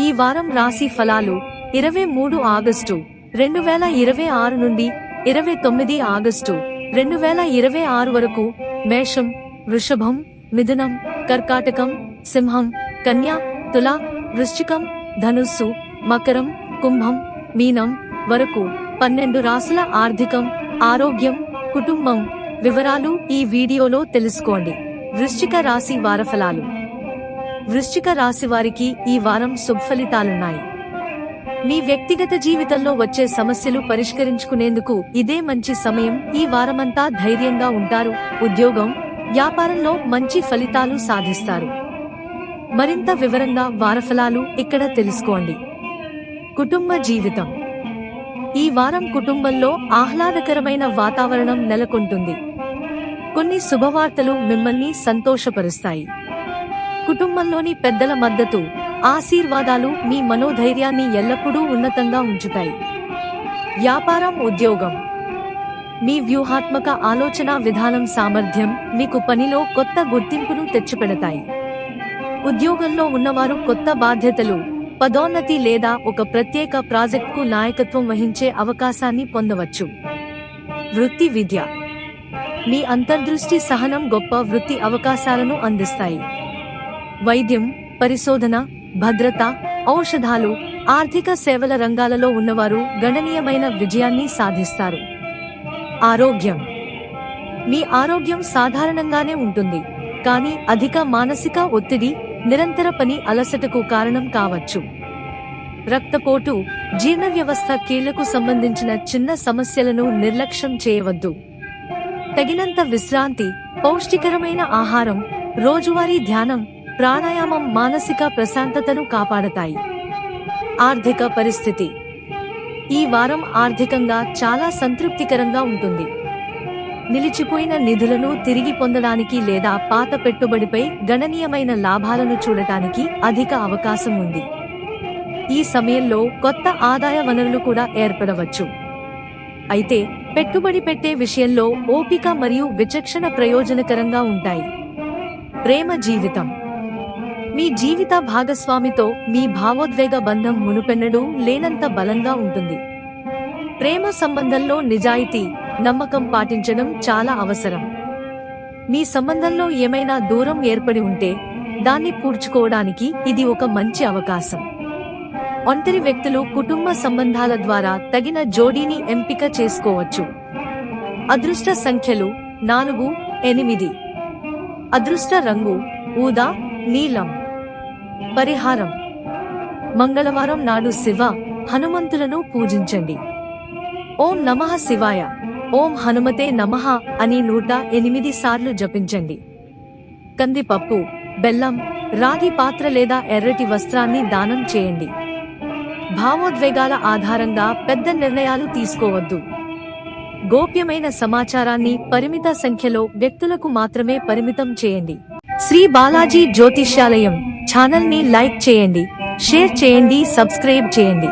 ఈ వారం రాశి ఫలాలు 23 ఆగస్టు 2026 నుండి 29 ఆగస్టు 2026 వరకు మేషం, వృషభం, మిథునం, కర్కాటకం, సింహం, కన్య, తుల, వృశ్చికం, ధనుస్సు, మకరం, కుంభం, మీనం వరకు 12 రాశుల ఆర్థికం, ఆరోగ్యం, కుటుంబం వివరాలు ఈ వీడియోలో తెలుసుకోండి. వృశ్చిక రాశి వారఫలాలు. వృశ్చిక రాశి వారికి ఈ వారం శుభఫలితాలున్నాయి. మీ వ్యక్తిగత జీవితంలో వచ్చే సమస్యలు పరిష్కరించుకునేందుకు ఇదే మంచి సమయం. ఈ వారమంతా ధైర్యంగా ఉంటారు. ఉద్యోగం, వ్యాపారంలో మంచి ఫలితాలు సాధిస్తారు. మరింత వివరంగా వారఫలాలు ఇక్కడ తెలుసుకోండి. కుటుంబ జీవితం. ఈ వారం కుటుంబంలో ఆహ్లాదకరమైన వాతావరణం నెలకొంటుంది. కొన్ని శుభవార్తలు మిమ్మల్ని సంతోషపరుస్తాయి. కుటుంబంలోని పెద్దల మద్దతు, ఆశీర్వాదాలు మీ మనోధైర్యాన్ని ఎల్లప్పుడూ ఉన్నతంగా ఉంచుతాయి. వ్యాపారం, ఉద్యోగం. మీ వ్యూహాత్మక ఆలోచన విధానం, సామర్థ్యం మీకు పనిలో కొత్త గుర్తింపును తెచ్చిపెడతాయి. ఉద్యోగంలో ఉన్నవారు కొత్త బాధ్యతలు, పదోన్నతి లేదా ఒక ప్రత్యేక ప్రాజెక్టుకు నాయకత్వం వహించే అవకాశాన్ని పొందవచ్చు. వృత్తి, విద్య. మీ అంతర్దృష్టి, సహనం గొప్ప వృత్తి అవకాశాలను అందిస్తాయి. వైద్యం, పరిశోధన, భద్రత, ఔషధాలు, ఆర్థిక సేవల రంగాలలో ఉన్నవారు గణనీయమైన విజయాన్ని సాధిస్తారు. ఆరోగ్యం. మీ ఆరోగ్యం సాధారణంగానే ఉంటుంది, కానీ అధిక మానసిక ఒత్తిడి, నిరంతర పని అలసటకు కారణం కావచ్చు. రక్తపోటు, జీర్ణ వ్యవస్థ, కీళ్లకు సంబంధించిన చిన్న సమస్యలను నిర్లక్ష్యం చేయవద్దు. తగినంత విశ్రాంతి, పౌష్టికరమైన ఆహారం, రోజువారీ ధ్యానం, ప్రాణాయామం మానసిక ప్రశాంతతను కాపాడతాయి. ఆర్థిక పరిస్థితి. ఈ వారం ఆర్థికంగా చాలా సంతృప్తికరంగా ఉంటుంది. నిలిచిపోయిన నిధులను తిరిగి పొందడానికి లేదా పాత పెట్టుబడిపై గణనీయమైన లాభాలను చూడటానికి అధిక అవకాశం ఉంది. ఈ సమయంలో కొత్త ఆదాయ వనరులు కూడా ఏర్పడవచ్చు. అయితే పెట్టుబడి పెట్టే విషయంలో ఓపిక మరియు విచక్షణ ప్రయోజనకరంగా ఉంటాయి. ప్రేమ జీవితం. మీ జీవిత భాగస్వామితో మీ భావోద్వేగ బంధం మునుపెన్నడూ లేనంత బలంగా ఉంటుంది. ప్రేమ సంబంధంలో నిజాయితీ, నమ్మకం పాటించడం చాలా అవసరం. మీ సంబంధంలో ఏమైనా దూరం ఏర్పడి ఉంటే దాన్ని పూడ్చుకోవడానికి ఇది ఒక మంచి అవకాశం. ఒంటరి వ్యక్తులు కుటుంబ సంబంధాల ద్వారా తగిన జోడీని ఎంపిక చేసుకోవచ్చు. అదృష్ట సంఖ్యలు 4, 8. అదృష్ట రంగు ఊదా, నీలం. పరిహారం. మంగళవారం నాడు శివ, హనుమంతులను పూజించండి. ఓం నమః శివాయ, ఓం హనుమతే నమః అని 108 సార్లు జపించండి. కందిపప్పు, బెల్లం, రాగి పాత్ర లేదా ఎర్రటి వస్త్రాన్ని దానం చేయండి. భావోద్వేగాల ఆధారంగా పెద్ద నిర్ణయాలు తీసుకోవద్దు. గోప్యమైన సమాచారాన్ని పరిమిత సంఖ్యలో వ్యక్తులకు మాత్రమే పరిమితం చేయండి. శ్రీ బాలాజీ జ్యోతిష్యాలయం ఛానల్ ని లైక్ చేయండి, షేర్ చేయండి, సబ్స్క్రైబ్ చేయండి.